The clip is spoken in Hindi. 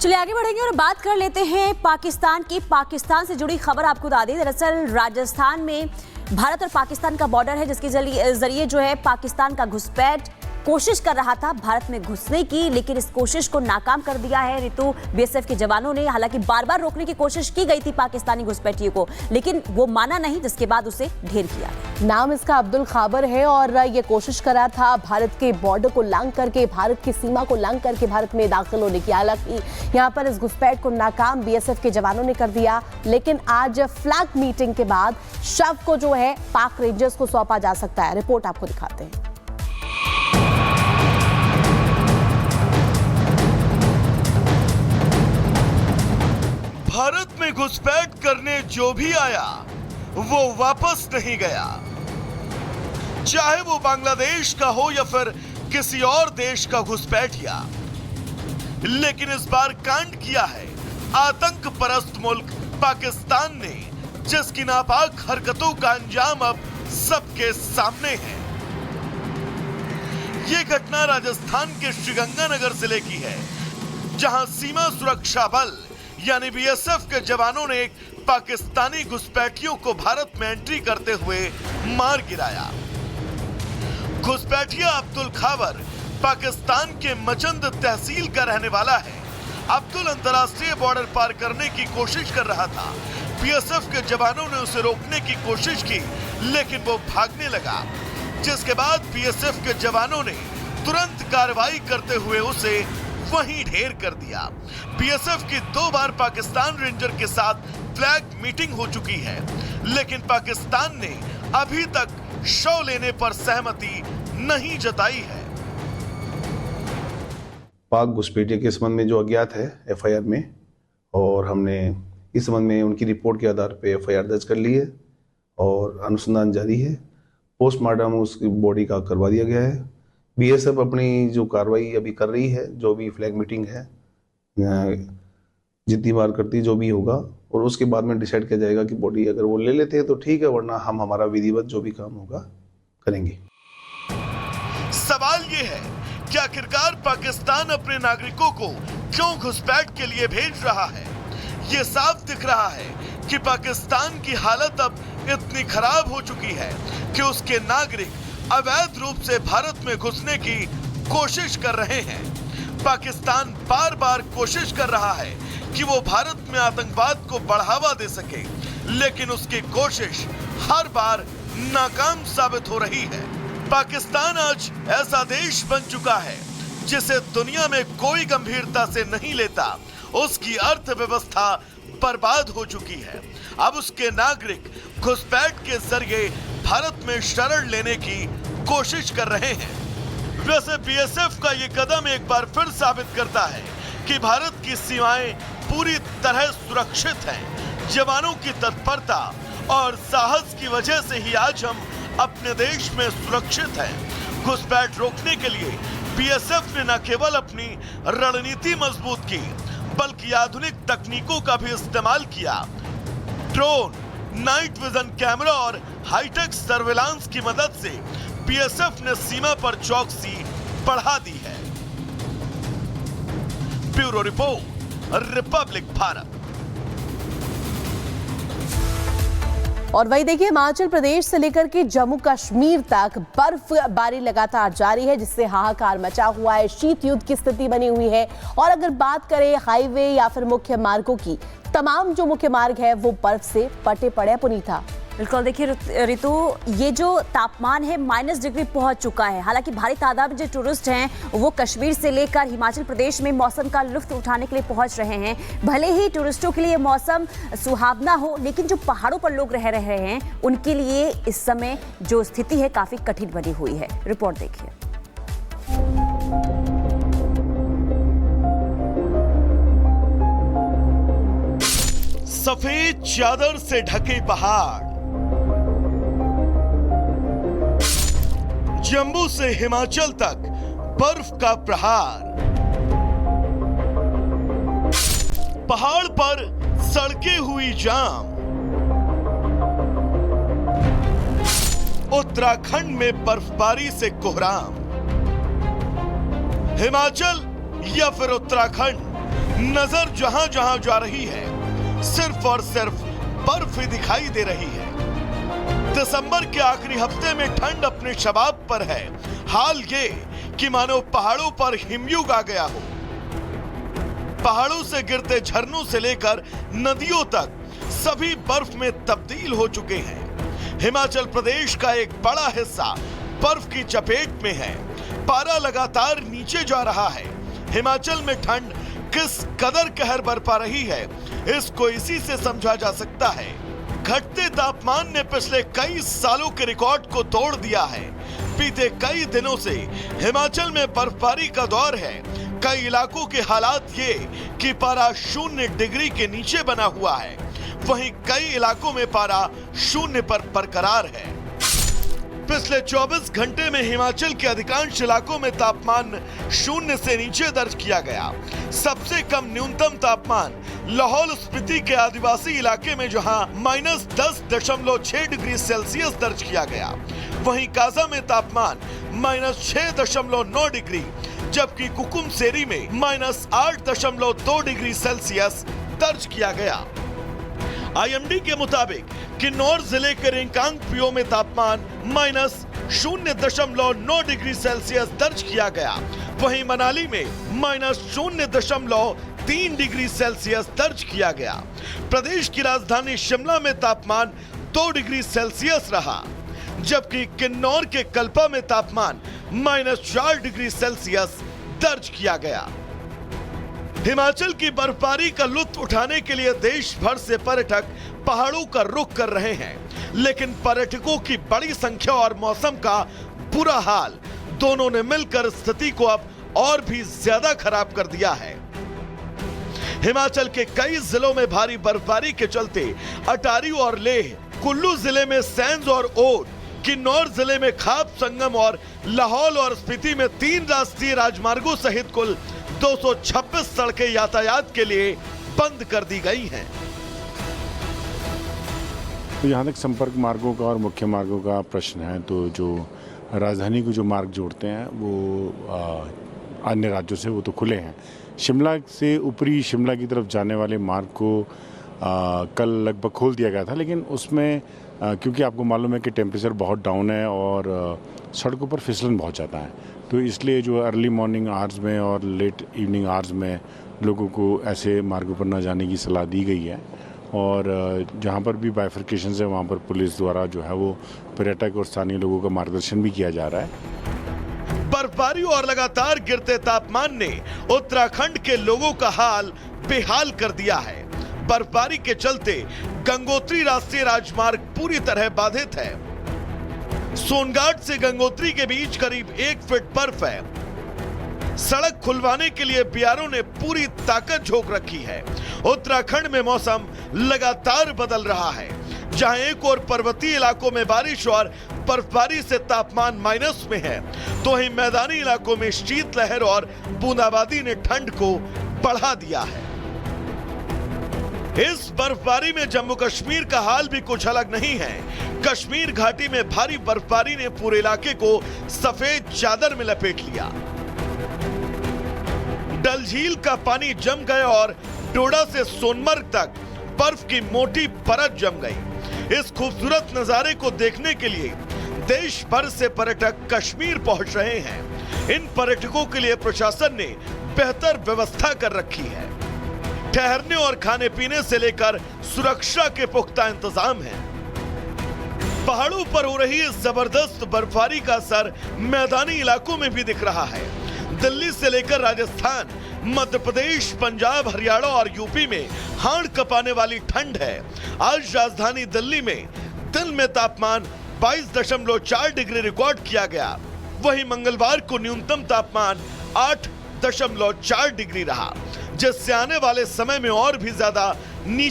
चलिए आगे बढ़ेंगे और बात कर लेते हैं पाकिस्तान की। पाकिस्तान से जुड़ी खबर आपको बता दें, दरअसल राजस्थान में भारत और पाकिस्तान का बॉर्डर है, जिसके जरिए जो है पाकिस्तान का घुसपैठ कोशिश कर रहा था भारत में घुसने की, लेकिन इस कोशिश को नाकाम कर दिया है रितु बीएसएफ के जवानों ने। हालांकि बार बार रोकने की कोशिश की गई थी पाकिस्तानी घुसपैठियों को, लेकिन वो माना नहीं, जिसके बाद उसे ढेर किया। नाम इसका अब्दुल खाबर है और ये कोशिश करा था भारत के बॉर्डर को लांघ करके, भारत की सीमा को लांघ करके भारत में दाखिल होने की। हालांकि यहाँ पर इस घुसपैठ को नाकाम बीएसएफ के जवानों ने कर दिया, लेकिन आज फ्लैग मीटिंग के बाद शव को जो है पाक रेंजर्स को सौंपा जा सकता है। रिपोर्ट आपको दिखाते हैं। भारत में घुसपैठ करने जो भी आया वो वापस नहीं गया, चाहे वो बांग्लादेश का हो या फिर किसी और देश का घुसपैठिया। लेकिन इस बार कांड किया है आतंक परस्त मुल्क पाकिस्तान ने, जिसकी नापाक हरकतों का अंजाम अब सबके सामने है। ये घटना राजस्थान के श्रीगंगानगर जिले की है, जहां सीमा सुरक्षा बल यानी बीएसएफ के जवानों ने एक पाकिस्तानी घुसपैठियों को भारत में एंट्री करते हुए मार गिराया। घुसपैठिया अब्दुल खाबर पाकिस्तान के मचंद तहसील का रहने वाला है। अब्दुल अंतर्राष्ट्रीय बॉर्डर पार करने की कोशिश कर रहा था। बीएसएफ के जवानों ने उसे रोकने की कोशिश की, लेकिन वो भागने लगा, जिसके बाद बीएसएफ के जवानों ने तुरंत कार्रवाई करते हुए उसे वहीं ढेर कर दिया। बीएसएफ की 2 बार पाकिस्तान रेंजर के साथ फ्लैग मीटिंग हो चुकी है, लेकिन पाकिस्तान ने अभी तक शव लेने पर सहमति नहीं जताई है। पाक घुसपैठिया के संबंध में जो अज्ञात है एफआईआर में, और हमने इस संबंध में उनकी रिपोर्ट के आधार पर एफआईआर दर्ज कर ली है और अनुसंधान जारी है। पोस्टमार्टम उसकी बॉडी का करवा दिया गया है। बीएसएफ अपनी जो कार्रवाई अभी कर रही है, जो भी फ्लैग मीटिंग है जितनी बार करती जो भी होगा, और उसके बाद में डिसाइड किया जाएगा कि बॉडी अगर वो ले लेते हैं तो ठीक है, वरना हम हमारा विधिवत जो भी काम होगा करेंगे। सवाल ये है कि आखिरकार पाकिस्तान अपने नागरिकों को क्यों घुसपैठ के लिए भेज रहा है। ये साफ दिख रहा है कि पाकिस्तान की हालत अब इतनी खराब हो चुकी है कि उसके नागरिक अवैध रूप से भारत में घुसने की कोशिश कर रहे हैं। पाकिस्तान बार बार कोशिश कर रहा है कि वो भारत में आतंकवाद को बढ़ावा दे सके, लेकिन उसकी कोशिश हर बार नाकाम साबित हो रही है। पाकिस्तान आज ऐसा देश बन चुका है जिसे दुनिया में कोई गंभीरता से नहीं लेता। उसकी अर्थव्यवस्था बर्बाद हो चुकी है। अब उसके नागरिक घुसपैठ के जरिए भारत में शरण लेने की कोशिश कर रहे हैं। वैसे बीएसएफ का ये कदम एक बार फिर साबित करता है कि भारत की सीमाएं पूरी तरह सुरक्षित हैं। जवानों की तत्परता और साहस की वजह से ही आज हम अपने देश में सुरक्षित हैं। घुसपैठ रोकने के लिए बीएसएफ ने न केवल अपनी रणनीति मजबूत की, बल्कि आधुनिक तकनीकों का भी इस्तेमाल किया। ड्रोन, नाइट विजन कैमरा और हाईटेक सर्विलांस की मदद से बीएसएफ ने सीमा पर चौकसी बढ़ा दी है। Bureau report, Republic Bharat. और वही देखिए, हिमाचल प्रदेश से लेकर के जम्मू कश्मीर तक बर्फबारी लगातार जारी है, जिससे हाहाकार मचा हुआ है। शीत युद्ध की स्थिति बनी हुई है। और अगर बात करें हाईवे या फिर मुख्य मार्गों की, तमाम जो मुख्य मार्ग है वो बर्फ से पटे पड़े। पुनीता। बिल्कुल, देखिए रितु, ये जो तापमान है -डिग्री पहुंच चुका है। हालांकि भारी तादाद में जो टूरिस्ट हैं वो कश्मीर से लेकर हिमाचल प्रदेश में मौसम का लुत्फ उठाने के लिए पहुंच रहे हैं। भले ही टूरिस्टों के लिए मौसम सुहावना हो, लेकिन जो पहाड़ों पर लोग रह रहे हैं उनके लिए इस समय जो स्थिति है काफी कठिन बनी हुई है। रिपोर्ट देखिए। सफेद चादर से ढके पहाड़, जम्मू से हिमाचल तक बर्फ का प्रहार, पहाड़ पर सड़कें हुई जाम, उत्तराखंड में बर्फबारी से कोहराम। हिमाचल या फिर उत्तराखंड, नजर जहां जहां जा रही है सिर्फ और सिर्फ बर्फ ही दिखाई दे रही है। दिसंबर के आखिरी हफ्ते में ठंड अपने शबाब पर है। हाल ये कि मानो पहाड़ों पर हिमयुग आ गया हो। पहाड़ों से गिरते झरनों से लेकर नदियों तक सभी बर्फ में तब्दील हो चुके हैं। हिमाचल प्रदेश का एक बड़ा हिस्सा बर्फ की चपेट में है। पारा लगातार नीचे जा रहा है। हिमाचल में ठंड किस कदर कहर बरपा रही है, इसको इसी से समझा जा सकता है। घटते तापमान ने पिछले कई सालों के रिकॉर्ड को तोड़ दिया है। बीते कई दिनों से हिमाचल में बर्फबारी का दौर है। कई इलाकों के हालात ये कि पारा 0 डिग्री के नीचे बना हुआ है, वहीं कई इलाकों में पारा 0 पर बरकरार है। पिछले 24 घंटे में हिमाचल के अधिकांश इलाकों में तापमान 0 से नीचे दर्ज किया गया। सबसे कम न्यूनतम तापमान लाहौल स्पीति के आदिवासी इलाके में जहां -10.6 डिग्री सेल्सियस दर्ज किया गया, वहीं काजा में तापमान -6.9 डिग्री, जबकि कुकुमसेरी में -8.2 डिग्री सेल्सियस दर्ज किया गया। आईएमडी के मुताबिक किन्नौर जिले के रिंकांगपिओ में तापमान -0.9 डिग्री सेल्सियस दर्ज किया गया, वहीं मनाली में -0.3 डिग्री सेल्सियस दर्ज किया गया। प्रदेश की राजधानी शिमला में तापमान 2 डिग्री सेल्सियस रहा, जबकि किन्नौर के कल्पा में तापमान -4 डिग्री सेल्सियस दर्ज किया गया। हिमाचल की बर्फबारी का लुत्फ उठाने के लिए देश भर से पर्यटक पहाड़ों का रुख कर रहे हैं, लेकिन पर्यटकों की बड़ी संख्या और मौसम का बुरा हाल दोनों ने मिलकर स्थिति को अब और भी ज्यादा खराब कर दिया है। हिमाचल के कई जिलों में भारी बर्फबारी के चलते अटारी और लेह, कुल्लू जिले में सैंज और ओट, किन्नौर जिले में खाप संगम और लाहौल और स्पीति में 3 राष्ट्रीय राजमार्गों सहित कुल 226 सड़कें यातायात के लिए बंद कर दी गई हैं। तो यहाँ तक संपर्क मार्गों का और मुख्य मार्गों का प्रश्न है, तो जो राजधानी को जो मार्ग जोड़ते हैं वो अन्य राज्यों से वो तो खुले हैं। शिमला से ऊपरी शिमला की तरफ जाने वाले मार्ग को कल लगभग खोल दिया गया था, लेकिन उसमें क्योंकि आपको मालूम है कि टेम्परेचर बहुत डाउन है और सड़कों पर फिसलन बहुत ज़्यादा है, तो इसलिए जो अर्ली मॉर्निंग आवर्स में और लेट इवनिंग आवर्स में लोगों को ऐसे मार्गों पर न जाने की सलाह दी गई है। और जहाँ पर भी बाइफर्केशन है वहाँ पर पुलिस द्वारा जो है वो पर्यटक और स्थानीय लोगों का मार्गदर्शन भी किया जा रहा है। बर्फबारी और लगातार गिरते तापमान ने उत्तराखंड के लोगों का हाल बेहाल कर दिया है। बर्फबारी के चलते गंगोत्री राष्ट्रीय राजमार्ग पूरी तरह बाधित है। सोनघाट से गंगोत्री के बीच करीब 1 फीट बर्फ है। सड़क खुलवाने के लिए बीआरओ ने पूरी ताकत झोंक रखी है। उत्तराखंड में मौसम लगातार बदल रहा है, जहां एक और पर्वतीय इलाकों में बारिश और बर्फबारी से तापमान माइनस में है, तो वहीं मैदानी इलाकों में शीतलहर और बूंदाबांदी ने ठंड को बढ़ा दिया है। इस बर्फबारी में जम्मू कश्मीर का हाल भी कुछ अलग नहीं है। कश्मीर घाटी में भारी बर्फबारी ने पूरे इलाके को सफेद चादर में लपेट लिया। डल झील का पानी जम गया और डोडा से सोनमर्ग तक बर्फ की मोटी परत जम गई। इस खूबसूरत नजारे को देखने के लिए देश भर से पर्यटक कश्मीर पहुंच रहे हैं। इन पर्यटकों के लिए प्रशासन ने बेहतर व्यवस्था कर रखी है। ठहरने और खाने पीने से लेकर सुरक्षा के पुख्ता इंतजाम हैं। पहाड़ों पर हो रही इस जबरदस्त बर्फबारी का असर मैदानी इलाकों में भी दिख रहा है। दिल्ली से लेकर राजस्थान, मध्य प्रदेश, पंजाब, हरियाणा और यूपी में हाड़ कपाने वाली ठंड है। आज राजधानी दिल्ली में दिन में तापमान 22.4 डिग्री रिकॉर्ड किया गया, वहीं मंगलवार को न्यूनतम तापमान 8.4 डिग्री रहा, जिससे आने वाले समय में और भी ज्यादा नीचे